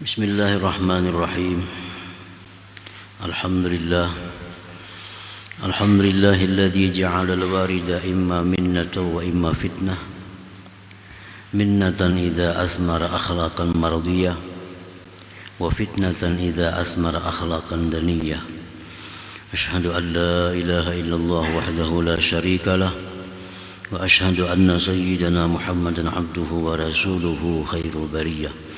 Bismillahirrahmanirrahim. Alhamdulillahilladzi ja'ala al-warida imma minnatan wa imma fitnah. Minnatan idza asmara akhlaqan mardiyah wa fitnatan idza asmara akhlaqan daniyah. Asyhadu an la ilaha illallah wahdahu la syarika lah wa asyhadu anna sayyidana Muhammadan abduhu wa rasuluhu khairul bariyah.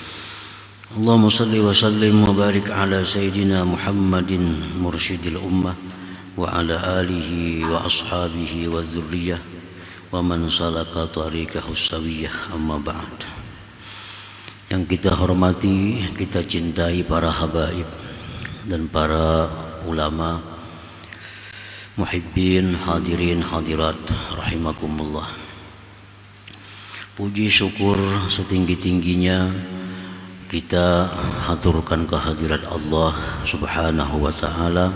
Allahumma salli wa sallim wa barik ala sayyidina Muhammadin mursyidil ummah wa ala alihi wa ashabihi wa dzurriyyah wa man salaka tariqahu sawiyah, amma ba'd. Yang kita hormati, kita cintai para habaib dan para ulama, muhibbin, hadirin, hadirat rahimakumullah. Puji syukur setinggi-tingginya kita haturkan kehadirat Allah Subhanahu wa ta'ala,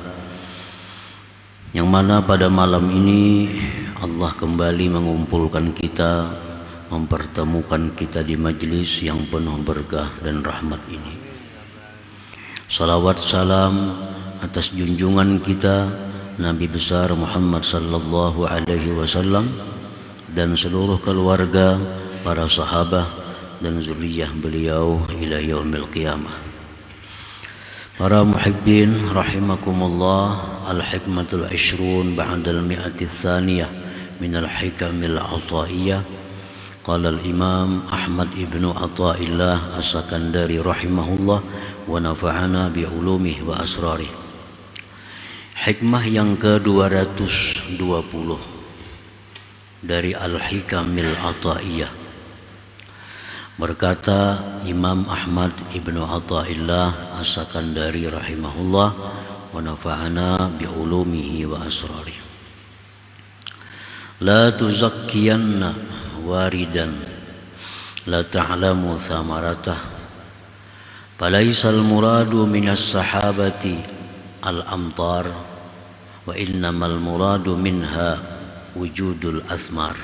yang mana pada malam ini Allah kembali mengumpulkan kita, mempertemukan kita di majlis yang penuh berkah dan rahmat ini. Salawat salam atas junjungan kita Nabi besar Muhammad sallallahu alaihi wasallam dan seluruh keluarga, para sahabat dan zuriyah beliau ila yaumil qiyamah. Para muhibbin rahimakumullah, al-hikmatul 20 ba'da al-mi'ati tsaniyah min al-hikamil ataiyah. Qala al-imam Ahmad ibnu Athaillah as-Sakandari rahimahullah wa nafa'ana bi ulumihi wa asrarih. Hikmah yang ke-220 dari al-hikamil ataiyah. Berkata Imam Ahmad ibnu Athaillah as-Sakandari rahimahullah wa nafa'ana bi ulumihi wa asrarih. La tuzakkiyanna waridan la ta'lamu thamaratah, falaisal muradu minas sahabati al-amtar wa innamal muradu minha wujudul athmar.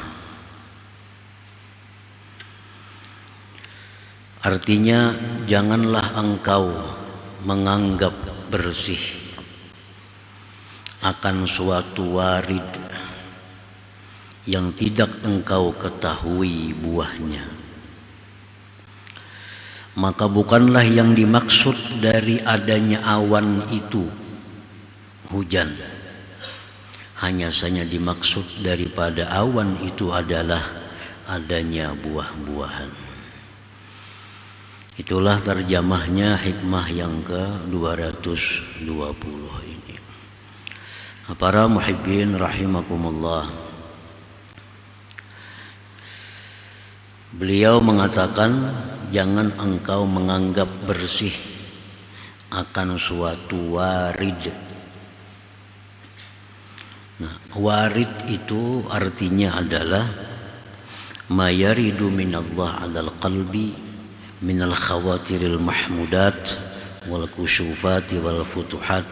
Artinya, janganlah engkau menganggap bersih akan suatu warid yang tidak engkau ketahui buahnya. Maka bukanlah yang dimaksud dari adanya awan itu hujan. Hanya saja dimaksud daripada awan itu adalah adanya buah-buahan. Itulah terjemahnya hikmah yang ke-220 ini. Para muhibbin rahimakumullah, beliau mengatakan, jangan engkau menganggap bersih akan suatu warid. Nah, warid itu artinya adalah ma yaridu minallah 'alal qalbi minal khawatiril mahmudat wal kusyufati wal futuhat.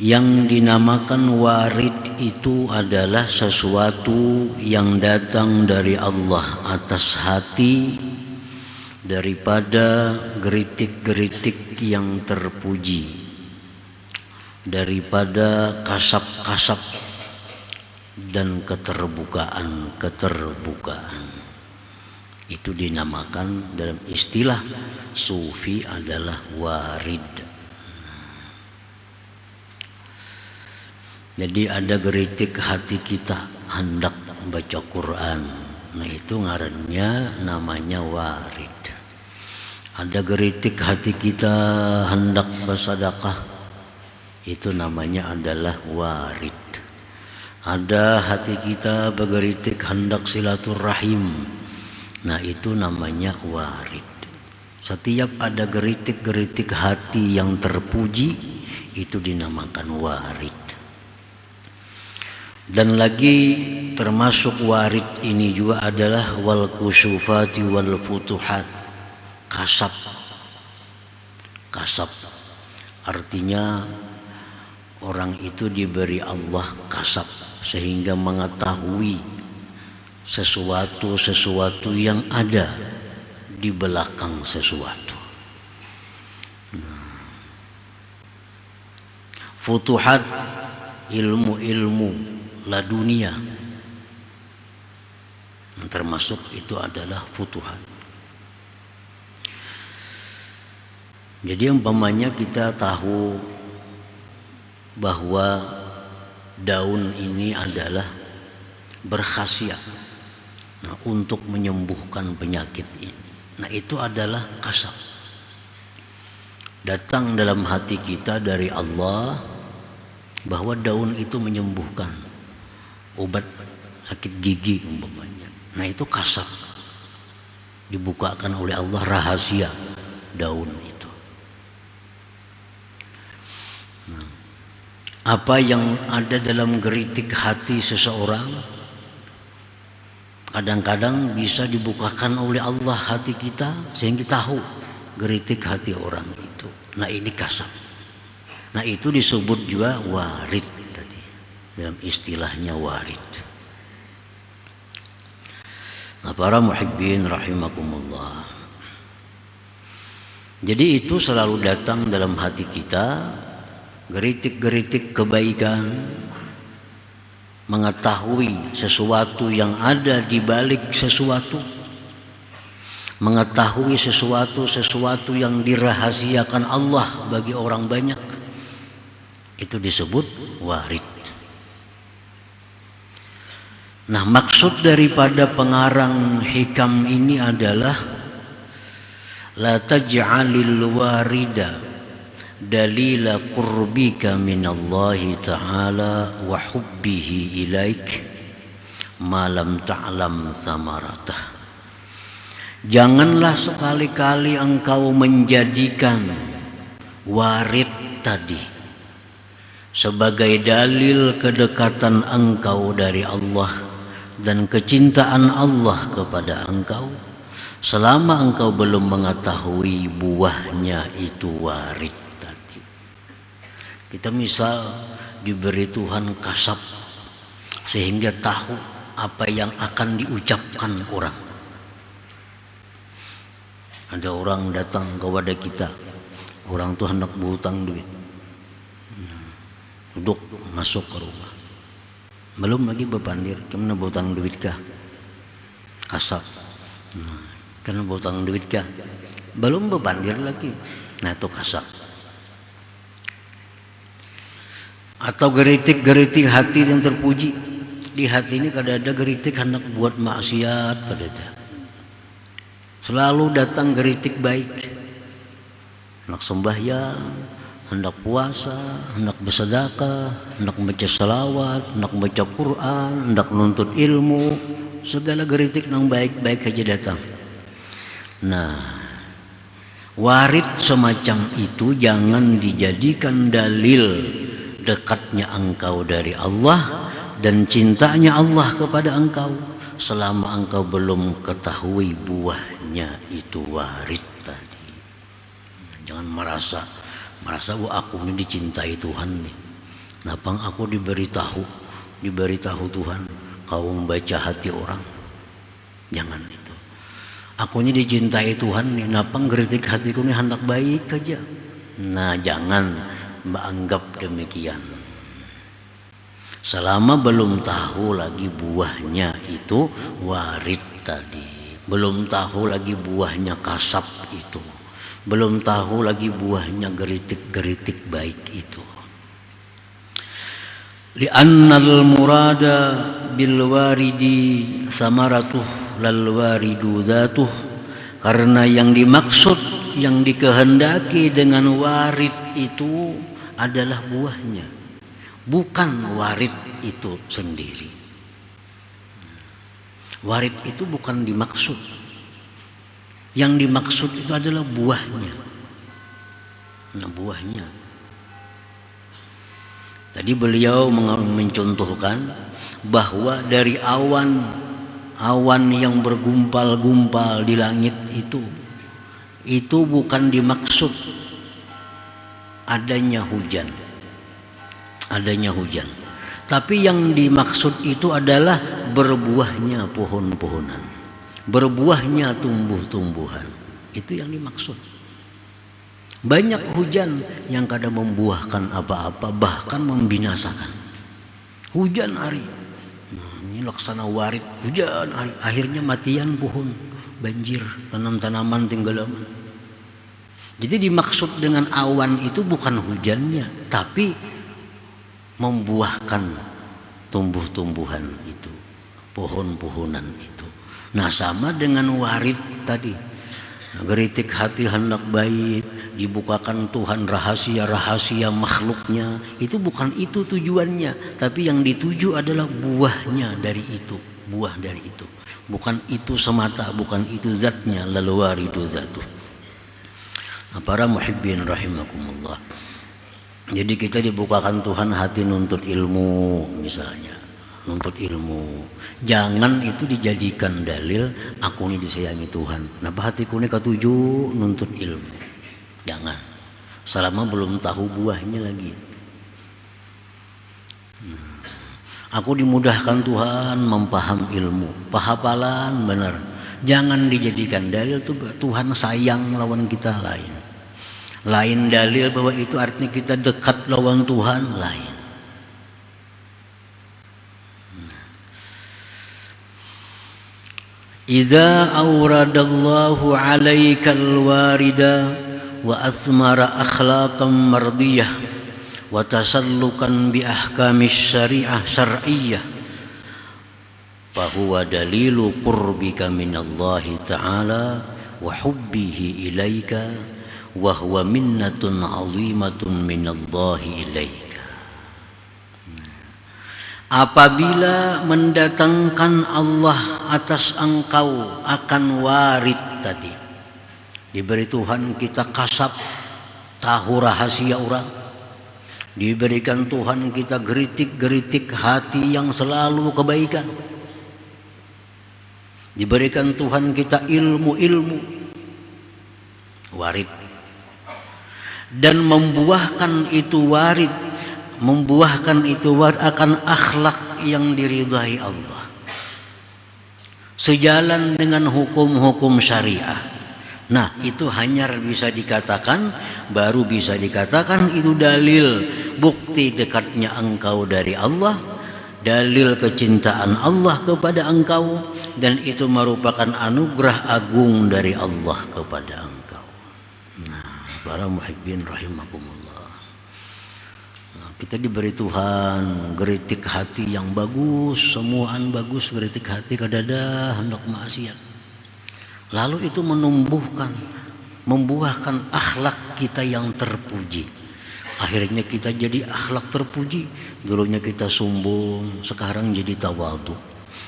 Yang dinamakan warid itu adalah sesuatu yang datang dari Allah atas hati daripada geritik-geritik yang terpuji, daripada kasab-kasab dan keterbukaan. Itu dinamakan dalam istilah sufi adalah warid. Jadi ada geritik hati kita hendak baca Quran, nah itu ngarannya namanya warid. Ada geritik hati kita hendak bersedekah, itu namanya adalah warid. Ada hati kita bergeritik hendak silaturahim, nah itu namanya warid. Setiap ada geritik-geritik hati yang terpuji, itu dinamakan warid. Dan lagi termasuk warid ini juga adalah wal kusufati wal futuhat. Kasab. Kasab artinya orang itu diberi Allah kasab sehingga mengetahui sesuatu yang ada di belakang sesuatu. Futuhat, ilmu-ilmu ladunia, termasuk itu adalah futuhat. Jadi umpamanya kita tahu bahwa daun ini adalah berkhasiat untuk menyembuhkan penyakit ini. Nah, itu adalah kasab. Datang dalam hati kita dari Allah bahwa daun itu menyembuhkan, obat sakit gigi umpamanya. Nah, itu kasab. Dibukakan oleh Allah rahasia daun itu. Apa yang ada dalam geritik hati seseorang kadang-kadang bisa dibukakan oleh Allah hati kita sehingga tahu geritik hati orang itu. Nah, ini kasab. Nah, itu disebut juga warid tadi. Dalam istilahnya warid. Nah, para muhibbin rahimakumullah. Jadi itu selalu datang dalam hati kita, geritik-geritik kebaikan, mengetahui sesuatu yang ada di balik sesuatu, mengetahui sesuatu yang dirahasiakan Allah bagi orang banyak, itu disebut warid. Nah, maksud daripada pengarang hikam ini adalah la taj'alil warida dalila qurbika minallahi ta'ala wa hubbihi ilaik ma lam ta'lam thamaratah. Janganlah sekali-kali engkau menjadikan warid tadi sebagai dalil kedekatan engkau dari Allah dan kecintaan Allah kepada engkau selama engkau belum mengetahui buahnya itu warid. Kita misal diberi Tuhan kasab sehingga tahu apa yang akan diucapkan orang. Ada orang datang kepada kita, orang tuh hendak berhutang duit, duduk masuk ke rumah, belum lagi berpandir, kemana berhutang duit kah? Kasab, kemana berhutang duit kah? Belum berpandir lagi, nah itu kasab. Atau geritik-geritik hati yang terpuji. Di hati ini kadang-kadang geritik hendak buat maksiat, kadang-kadang selalu datang geritik baik, hendak sembahyang, hendak puasa, hendak bersedekah, hendak membaca salawat, hendak membaca Quran, hendak menuntut ilmu, segala geritik yang baik-baik aja datang. Nah, warid semacam itu jangan dijadikan dalil dekatnya engkau dari Allah dan cintanya Allah kepada engkau selama engkau belum ketahui buahnya itu warid tadi. Jangan merasa wah aku ini dicintai Tuhan nih. Napang aku diberitahu Tuhan kau membaca hati orang. Jangan itu. Aku ini dicintai Tuhan nih, napang geritik hatiku ini hendak baik aja. Nah, jangan menganggap demikian selama belum tahu lagi buahnya itu warid tadi, belum tahu lagi buahnya kasab itu, belum tahu lagi buahnya geritik-geritik baik itu. Li'annal murada bil waridi samaratuh lal waridu dzatuh, karena yang dimaksud, yang dikehendaki dengan warid itu adalah buahnya, bukan warid itu sendiri. Warid itu bukan dimaksud, yang dimaksud itu adalah buahnya. Nah, buahnya tadi beliau mencontohkan bahwa dari awan yang bergumpal-gumpal di langit itu bukan dimaksud adanya hujan, tapi yang dimaksud itu adalah berbuahnya pohon-pohonan, berbuahnya tumbuh-tumbuhan. Itu yang dimaksud. Banyak hujan yang kadang membuahkan apa-apa, bahkan membinasakan. Hujan hari, ini laksana warid, hujan hari, akhirnya matian pohon, banjir, tanam-tanaman tinggalaman. Jadi dimaksud dengan awan itu bukan hujannya, tapi membuahkan tumbuh-tumbuhan itu, pohon-pohonan itu. Nah, sama dengan warid tadi, geritik hati hendak baik, dibukakan Tuhan rahasia-rahasia makhluknya. Itu bukan itu tujuannya, tapi yang dituju adalah buahnya dari itu, buah dari itu. Bukan itu semata, bukan itu zatnya, lalu waridu zatuh. Nah, para muhibbin rahimakumullah. Jadi kita dibukakan Tuhan hati nuntut ilmu, misalnya nuntut ilmu. Jangan itu dijadikan dalil aku ini disayangi Tuhan. Napa hatiku ini ketuju nuntut ilmu. Jangan. Selama belum tahu buahnya lagi. Aku dimudahkan Tuhan mempaham ilmu, pahapalan benar. Jangan dijadikan dalil tuh Tuhan sayang lawan kita lain. Lain dalil bahwa itu artinya kita dekat lawan Tuhan lain. Idza awradallahu 'alaikal warida wa athmara akhlaqan mardiyah wa tasallukan bi ahkamis syar'iyyah fa huwa dalilu qurbika minallahi ta'ala wa hubbihi ilaika wa huwa minnatun 'azimatun minallahi ilaika. Apabila mendatangkan Allah atas engkau akan warid tadi, diberi Tuhan kita kasab tahu rahasia orang, diberikan Tuhan kita geritik-geritik hati yang selalu kebaikan, diberikan Tuhan kita ilmu-ilmu warid, dan membuahkan itu warid akan akhlak yang diridhai Allah, sejalan dengan hukum-hukum syariah. Nah, itu hanya bisa dikatakan, baru bisa dikatakan itu dalil bukti dekatnya engkau dari Allah, dalil kecintaan Allah kepada engkau, dan itu merupakan anugerah agung dari Allah kepada engkau. Nah, para muhibbin rahimakumullah, kita diberi Tuhan geritik hati yang bagus, semuaan bagus, geritik hati kadada hendak maksiat. Lalu itu membuahkan akhlak kita yang terpuji. Akhirnya kita jadi akhlak terpuji. Dulunya kita sombong, sekarang jadi tawadhu.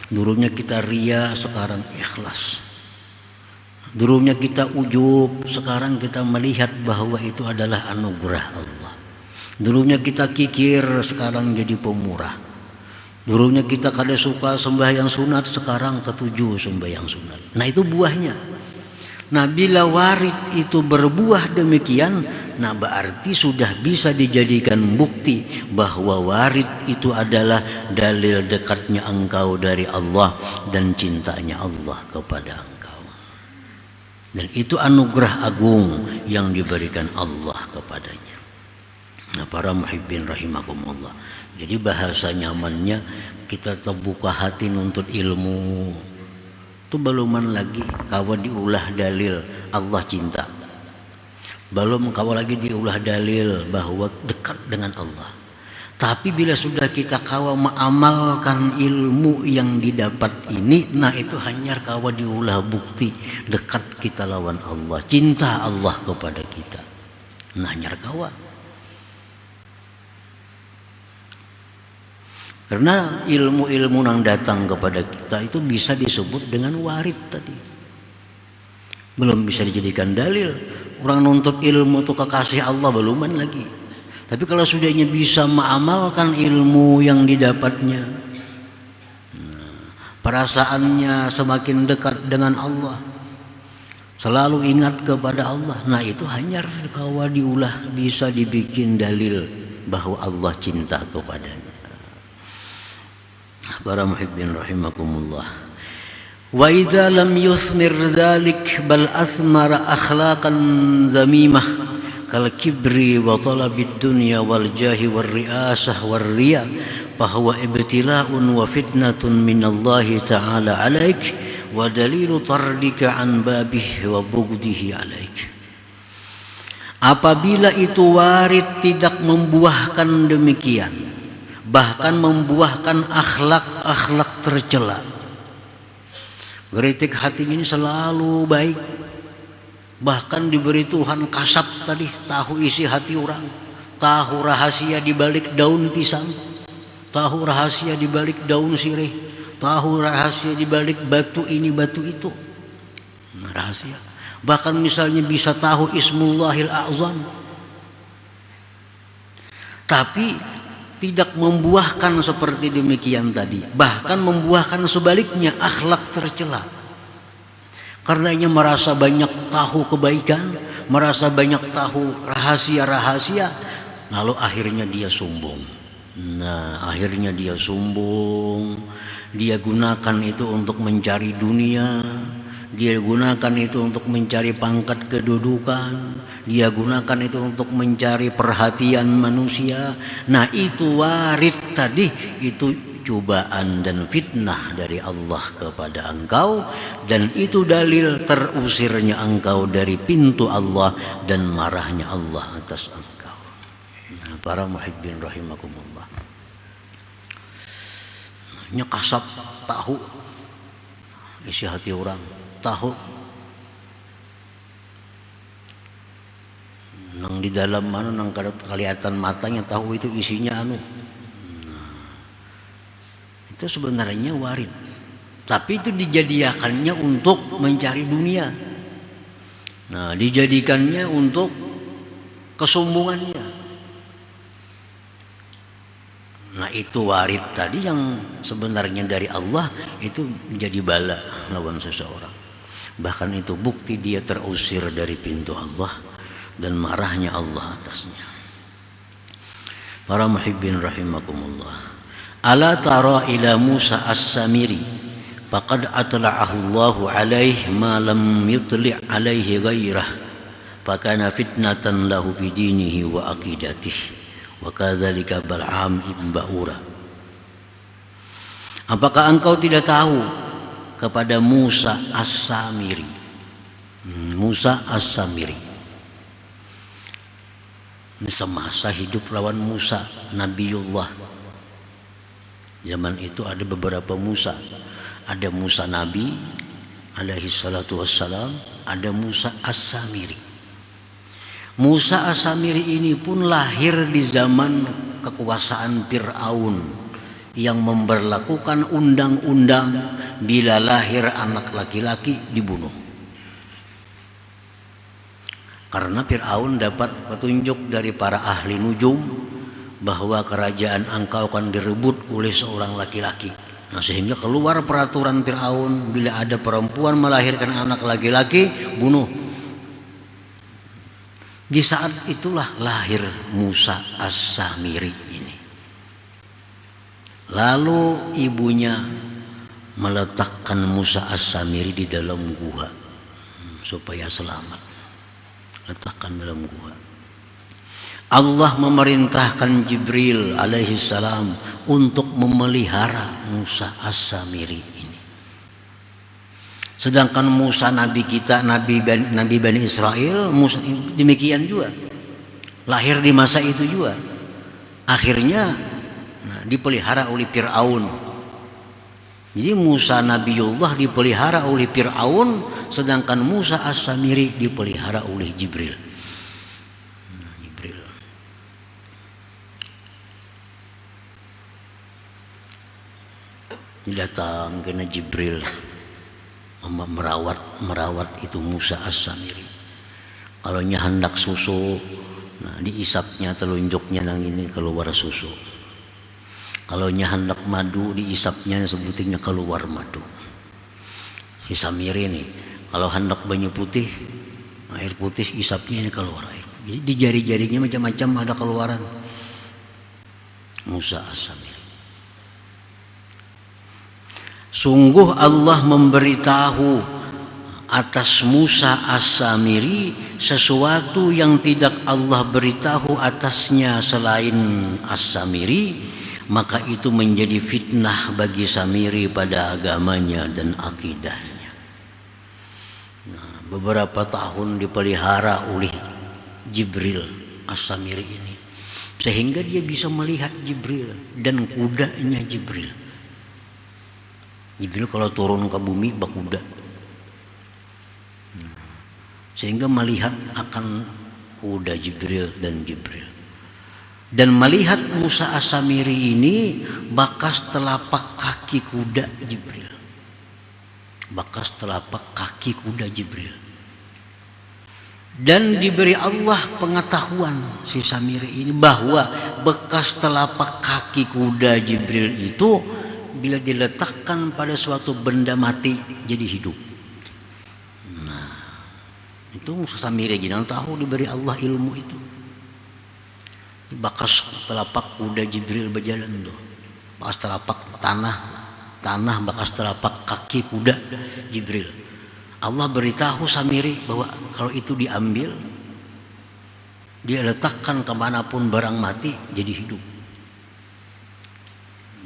Dulunya kita ria, sekarang ikhlas. Dulunya kita ujub, sekarang kita melihat bahwa itu adalah anugerah Allah. Dulunya kita kikir, sekarang jadi pemurah. Dulunya kita kada suka sembahyang sunat, sekarang ketujuh sembahyang sunat. Nah, itu buahnya. Nah, bila warid itu berbuah demikian, nah berarti sudah bisa dijadikan bukti bahwa warid itu adalah dalil dekatnya engkau dari Allah dan cintanya Allah kepada engkau. Dan itu anugerah agung yang diberikan Allah kepadanya. Nah, para muhibbin rahimakumullah. Jadi bahasa nyamannya kita terbuka hati nuntut ilmu. Itu beluman lagi kawa diulah dalil Allah cinta. Belum kawa lagi diulah dalil bahwa dekat dengan Allah. Tapi bila sudah kita kawa mengamalkan ilmu yang didapat ini, nah itu hanya kawa diulah bukti dekat kita lawan Allah, cinta Allah kepada kita. Nah, hanya kawa. Karena ilmu-ilmu yang datang kepada kita itu bisa disebut dengan warid tadi. Belum bisa dijadikan dalil. Orang nuntut ilmu itu kekasih Allah beluman lagi. Tapi kalau sudahnya bisa mengamalkan ilmu yang didapatnya, perasaannya semakin dekat dengan Allah, selalu ingat kepada Allah. Nah, itu hanya kalau diulah bisa dibikin dalil bahwa Allah cinta kepadanya. Para muhibbin rahimakumullah. Wa idza lam yuthmir dzalik bal athmara akhlaqan zamimah kal kibri wa talabid dunya wal jahi war riasah war riya fahuwa ibtila'un wa fitnatun minallahi ta'ala 'alaik wa dalilu tardika an babihi wa bugdihi 'alaik. Apabila itu warid tidak membuahkan demikian, bahkan membuahkan akhlak-akhlak tercela. Geritik hati ini selalu baik, bahkan diberi Tuhan kasab tadi, tahu isi hati orang, tahu rahasia di balik daun pisang, tahu rahasia di balik daun sirih, tahu rahasia di balik batu ini batu itu. Nah, rahasia. Bahkan misalnya bisa tahu Ismullahil A'zam, tapi tidak membuahkan seperti demikian tadi, bahkan membuahkan sebaliknya, akhlak tercela. Karenanya merasa banyak tahu kebaikan, merasa banyak tahu rahasia-rahasia, lalu akhirnya dia sombong. Nah, akhirnya dia sombong, dia gunakan itu untuk mencari dunia, dia gunakan itu untuk mencari pangkat kedudukan, dia gunakan itu untuk mencari perhatian manusia. Nah, itu warid tadi, itu cobaan dan fitnah dari Allah kepada engkau, dan itu dalil terusirnya engkau dari pintu Allah dan marahnya Allah atas engkau. Nah, para muhibbin rahimakumullah, nyekasap tahu isi hati orang, tahu nang di dalam mana nang kelihatan matanya, tahu itu isinya anu. Nah, itu sebenarnya warid, tapi itu dijadikannya untuk mencari dunia. Nah, dijadikannya untuk kesombongannya. Nah, itu warid tadi yang sebenarnya dari Allah, itu menjadi bala lawan seseorang. Bahkan itu bukti dia terusir dari pintu Allah dan marahnya Allah atasnya. Para muhibbin rahimakumullah, ala tara ila Musa as-Samiri faqad atla'ahu Allahu alaihi ma lam yutli' alaihi ghairah fakana fitnatan lahu fi dinihi wa aqidatihi wa kadzalika Bal'am ibn Ba'ura. Apakah engkau tidak tahu kepada Musa as-Samiri? Musa as-Samiri ini semasa hidup lawan Musa, Nabiullah. Zaman itu ada beberapa Musa. Ada Musa Nabi alaihi salatu wassalam, ada Musa as-Samiri. Musa as-Samiri ini pun lahir di zaman kekuasaan Fir'aun yang memberlakukan undang-undang bila lahir anak laki-laki dibunuh. Karena Fir'aun dapat petunjuk dari para ahli nujum bahwa kerajaan engkau akan direbut oleh seorang laki-laki. Nah, sehingga keluar peraturan Fir'aun, bila ada perempuan melahirkan anak laki-laki, bunuh. Di saat itulah lahir Musa as-Samiri ini. Lalu ibunya meletakkan Musa as-Samiri di dalam gua supaya selamat. Letakkan dalam gua. Allah memerintahkan Jibril alaihi salam untuk memelihara Musa as-Samiri ini. Sedangkan Musa nabi kita, nabi Bani Israel, Musa demikian juga. Lahir di masa itu juga. Akhirnya dipelihara oleh Fir'aun. Jadi Musa Nabiullah dipelihara oleh Fir'aun, sedangkan Musa as-Samiri dipelihara oleh Jibril. Jibril. Datang kena Jibril merawat itu Musa as-Samiri. Kalau hendak susu, diisapnya telunjuknya nang ini keluar susu. Kalau hendak madu, diisapnya sebutingnya keluar madu. Si Samiri nih, kalau hendak banyu putih, air putih, isapnya ini keluar air. Jadi di jari-jarinya macam-macam ada keluaran. Musa as-Samiri. Sungguh Allah memberitahu atas Musa As-Samiri sesuatu yang tidak Allah beritahu atasnya selain As-Samiri, maka itu menjadi fitnah bagi Samiri pada agamanya dan akidahnya. Nah, beberapa tahun dipelihara oleh Jibril As-Samiri ini, sehingga dia bisa melihat Jibril dan kudanya Jibril. Jibril kalau turun ke bumi berkuda, sehingga melihat akan kuda Jibril dan Jibril. Dan melihat Musa As-Samiri ini bekas telapak kaki kuda Jibril. Bekas telapak kaki kuda Jibril. Dan diberi Allah pengetahuan si Samiri ini bahwa bekas telapak kaki kuda Jibril itu bila diletakkan pada suatu benda mati jadi hidup. Nah, itu Musa Samiri jangan tahu diberi Allah ilmu itu. Bekas telapak kuda Jibril berjalan tuh. Bekas telapak tanah bekas telapak kaki kuda Jibril. Allah beritahu Samiri bahwa kalau itu diambil, dia letakkan kemanapun barang mati jadi hidup.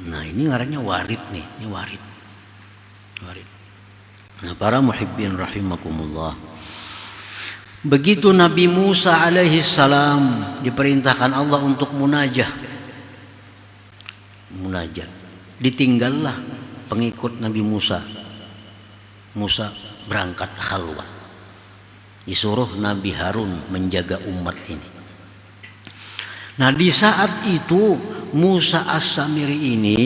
Nah, ini ngarannya warid nih, ini warid. Nah, para muhibbin rahimakumullah, begitu Nabi Musa alaihi salam diperintahkan Allah untuk munajat, ditinggallah pengikut Nabi Musa. Musa berangkat khalwat, disuruh Nabi Harun menjaga umat ini. Nah, di saat itu Musa As-Samiri ini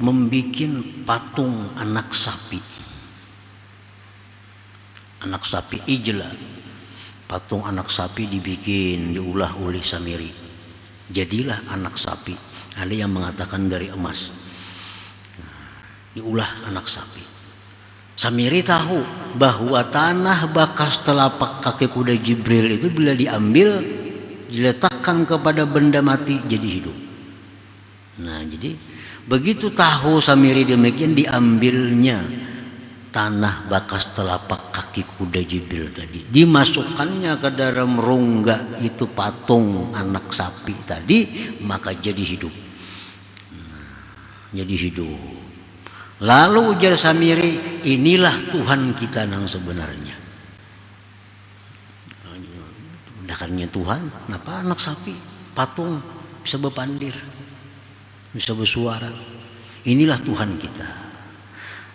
membikin patung anak sapi ijla. Patung anak sapi dibikin, diulah oleh Samiri, jadilah anak sapi. Ada yang mengatakan dari emas. Diulah anak sapi. Samiri tahu bahwa tanah bekas telapak kaki kuda Jibril itu bila diambil, diletakkan kepada benda mati jadi hidup. Nah, jadi begitu tahu Samiri demikian, diambilnya tanah bekas telapak kaki kuda Jibril tadi, dimasukkannya ke dalam rongga itu patung anak sapi tadi, maka jadi hidup. Jadi hidup. Lalu ujar Samiri, inilah Tuhan kita yang sebenarnya. Dakarnya Tuhan, kenapa anak sapi, patung bisa berpandir, bisa bersuara. Inilah Tuhan kita.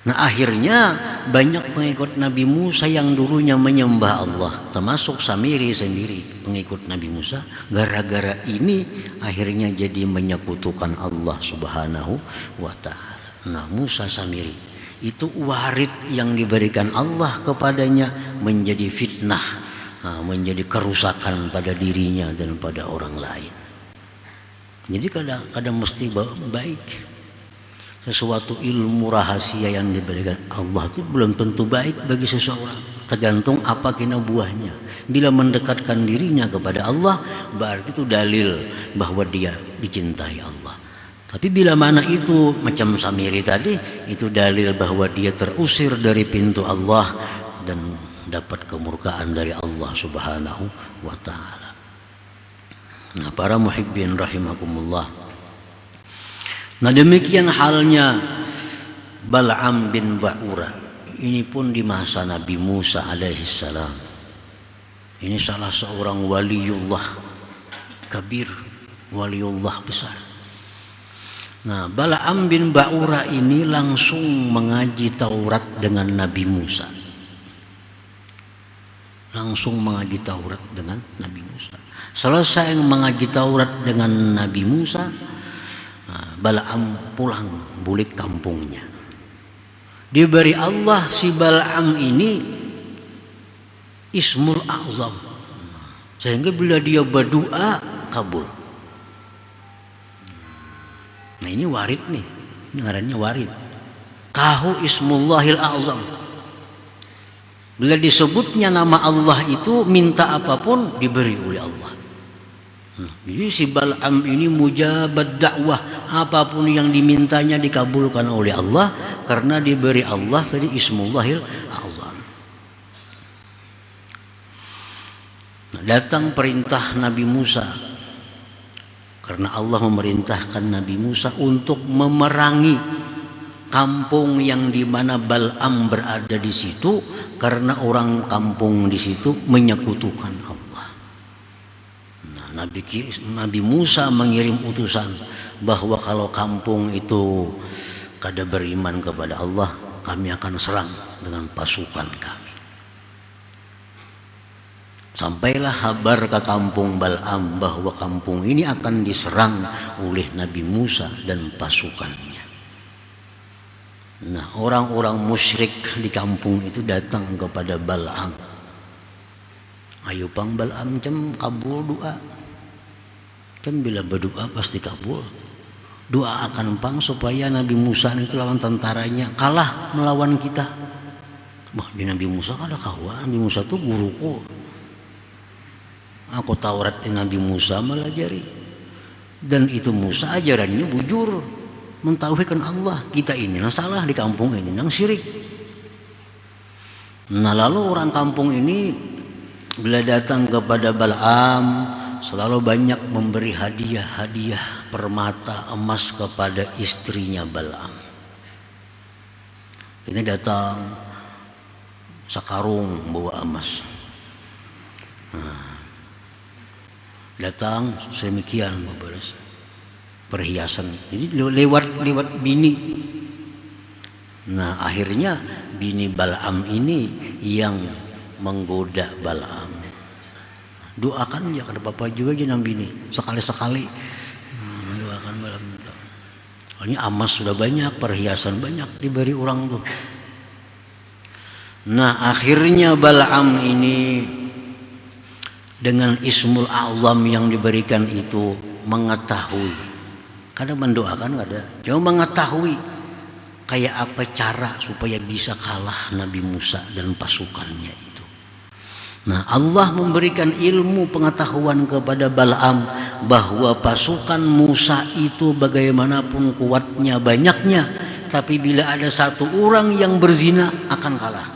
Nah, akhirnya banyak pengikut Nabi Musa yang dulunya menyembah Allah, termasuk Samiri sendiri pengikut Nabi Musa, gara-gara ini akhirnya jadi menyekutukan Allah Subhanahu wa ta'ala. Nah, Musa Samiri itu warid yang diberikan Allah kepadanya menjadi fitnah, menjadi kerusakan pada dirinya dan pada orang lain. Jadi kadang mesti baik. Sesuatu ilmu rahasia yang diberikan Allah itu belum tentu baik bagi seseorang, tergantung apa kena buahnya. Bila mendekatkan dirinya kepada Allah, berarti itu dalil bahwa dia dicintai Allah. Tapi bila mana itu macam Samiri tadi, itu dalil bahwa dia terusir dari pintu Allah dan dapat kemurkaan dari Allah Subhanahu wa ta'ala. Nah, para muhibbin rahimakumullah, nah demikian halnya Bal'am bin Ba'ura. Ini pun di masa Nabi Musa alaihissalam. Ini salah seorang waliullah kabir, waliullah besar. Nah, Bal'am bin Ba'ura ini langsung mengaji Taurat dengan Nabi Musa. Langsung mengaji Taurat dengan Nabi Musa. Selesai mengaji Taurat dengan Nabi Musa, Bal'am pulang balik kampungnya. Diberi Allah si Bal'am ini Ismul A'zam, sehingga bila dia berdoa kabul. Nah, ini warid nih, ini ngarannya warid. Tahu Ismullahil A'zam. Bila disebutnya nama Allah itu, minta apapun diberi oleh Allah. Jadi si Bal'am ini mujabad dakwah, apapun yang dimintanya dikabulkan oleh Allah karena diberi Allah tadi Ismullahil A'zam. Nah, datang perintah Nabi Musa karena Allah memerintahkan Nabi Musa untuk memerangi kampung yang di mana Bal'am berada di situ karena orang kampung di situ menyekutukan Allah. Nabi Musa mengirim utusan bahwa kalau kampung itu kada beriman kepada Allah, kami akan serang dengan pasukan kami. Sampailah kabar ke kampung Bal'am bahwa kampung ini akan diserang oleh Nabi Musa dan pasukannya. Nah, orang-orang musyrik di kampung itu datang kepada Bal'am. Ayo pang Bal'am cem kabul doa. Kan bila berdoa pasti kabul. Doa akan pang supaya Nabi Musa itu lawan tentaranya kalah melawan kita. Wah, di Nabi Musa kada kawan. Nabi Musa itu guruku. Aku Taurat Nabi Musa melajari. Dan itu Musa ajarannya bujur, mentauhidkan Allah. Kita ini yang salah di kampung ini yang syirik. Nah, lalu orang kampung ini bila datang kepada Bal'am selalu banyak memberi hadiah permata emas kepada istrinya Bal'am. Ini datang sakarung bawa emas. Nah, datang semikian beberes perhiasan. Jadi lewat bini. Nah, akhirnya bini Bal'am ini yang menggoda Bal'am. Doakan ya kada apa-apa juga jenang bini sekali-sekali. Doakan Bal'am. Ini emas sudah banyak, perhiasan banyak diberi orang tuh. Nah, akhirnya Bal'am ini dengan Ismul A'zam yang diberikan itu mengetahui. Kadang mendoakan kada, cuma mengetahui kayak apa cara supaya bisa kalah Nabi Musa dan pasukannya itu. Nah, Allah memberikan ilmu pengetahuan kepada Bal'am bahwa pasukan Musa itu bagaimanapun kuatnya banyaknya, tapi bila ada satu orang yang berzina akan kalah.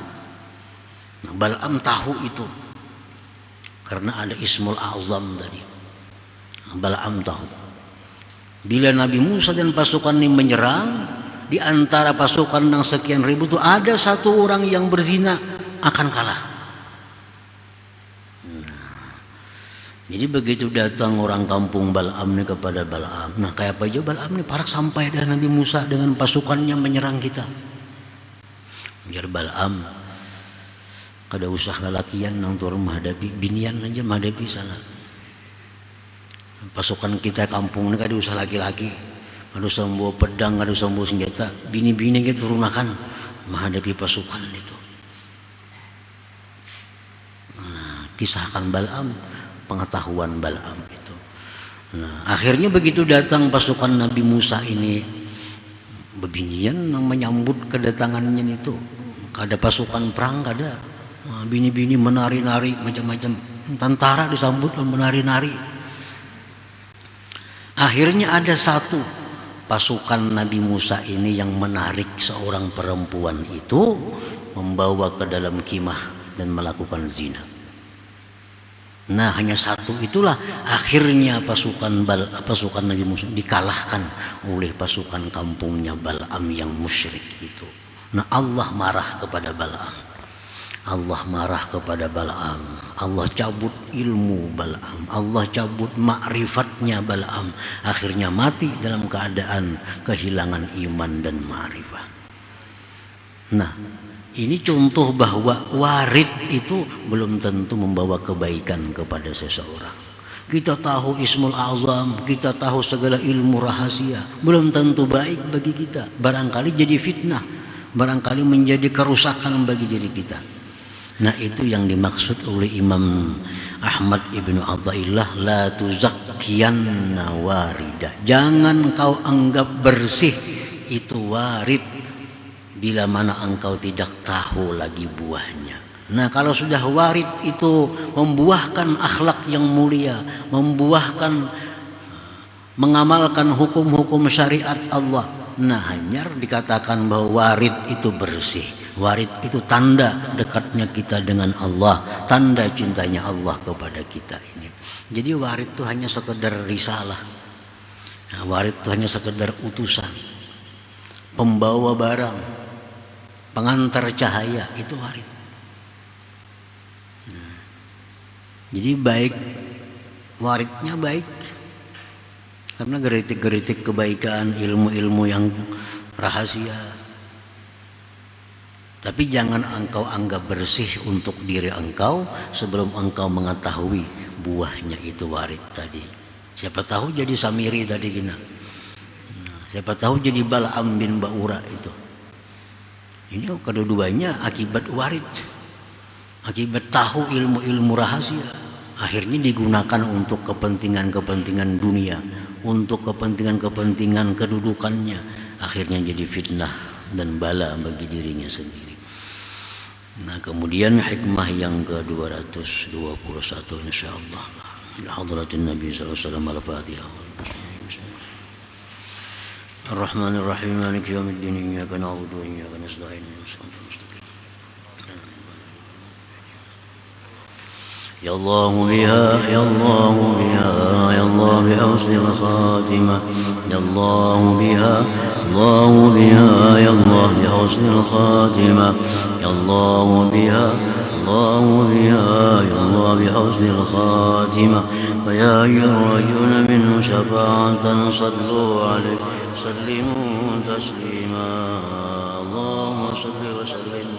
Nah, Bal'am tahu itu karena ada Ismul A'zam tadi. Bal'am tahu bila Nabi Musa dan pasukan ini menyerang, di antara pasukan yang sekian ribu itu ada satu orang yang berzina akan kalah. Jadi begitu datang orang kampung Bal'am ini kepada Bal'am. Nah, kayak apa aja Bal'am ini parak sampai dah Nabi Musa dengan pasukannya menyerang kita. Biar Bal'am kada usah lalakian nang tur menghadapi binian aja menghadapi sana. Pasukan kita kampung ini kada usah laki-laki. Kada usah bawa pedang, kada usah bawa senjata. Bini-bini kita turunakan menghadapi pasukan itu. Nah, kisahkan Bal'am, pengetahuan Bal'am itu. Nah, akhirnya begitu datang pasukan Nabi Musa ini bebinian yang menyambut kedatangannya itu. Kada pasukan perang kada. Nah, bini-bini menari-nari macam-macam, tentara disambut dan menari-nari. Akhirnya ada satu pasukan Nabi Musa ini yang menarik seorang perempuan itu membawa ke dalam kemah dan melakukan zina. Nah, hanya satu itulah akhirnya pasukan Nabi Musa dikalahkan oleh pasukan kampungnya Bal'am yang musyrik itu. Nah, Allah marah kepada Bal'am. Allah marah kepada Bal'am. Allah cabut ilmu Bal'am. Allah cabut ma'rifatnya Bal'am. Akhirnya mati dalam keadaan kehilangan iman dan ma'rifah. Nah, ini contoh bahwa warid itu belum tentu membawa kebaikan kepada seseorang. Kita tahu Ismul A'zam, kita tahu segala ilmu rahasia, belum tentu baik bagi kita. Barangkali jadi fitnah, barangkali menjadi kerusakan bagi diri kita. Nah, itu yang dimaksud oleh Imam Ahmad Ibnu Athaillah, la tuzakkiyanna warida. Jangan kau anggap bersih itu warid bila mana engkau tidak tahu lagi buahnya. Nah, kalau sudah warid itu membuahkan akhlak yang mulia, membuahkan mengamalkan hukum-hukum syariat Allah. Nah, hanyar dikatakan bahwa warid itu bersih. Warid itu tanda dekatnya kita dengan Allah, tanda cintanya Allah kepada kita ini. Jadi warid itu hanya sekedar risalah. Nah, warid itu hanya sekedar utusan, pembawa barang, pengantar cahaya, itu warid. Nah, jadi baik, waridnya baik. Karena geritik-geritik kebaikan, ilmu-ilmu yang rahasia. Tapi jangan engkau anggap bersih untuk diri engkau sebelum engkau mengetahui buahnya itu warid tadi. Siapa tahu jadi Samiri tadi gina. Siapa tahu jadi Bal'am bin Ba'ura itu. Ini kedua-duanya akibat warid. Akibat tahu ilmu-ilmu rahasia. Akhirnya digunakan untuk kepentingan-kepentingan dunia, untuk kepentingan-kepentingan kedudukannya. Akhirnya jadi fitnah dan bala bagi dirinya sendiri. Nah, kemudian hikmah yang ke-221 insyaallah. Hadratin Nabi sallallahu alaihi wasallam al-Fatihah. Ar-Rahmanir Rahim Maliki yaumiddin iyyaka na'budu wa iyyaka nasta'in ihdinas mustaqim. Ya Allah biha ya Allah biha ya Allah biha husnul khatimah ya Allah biha ya Allah biha husnul khatimah ya Allah biha ya Allah biha husnul khatimah fa ya ayyuhal minhu syafa'atan sallu alaihi sallimu taslima Allahumma salli wa sallim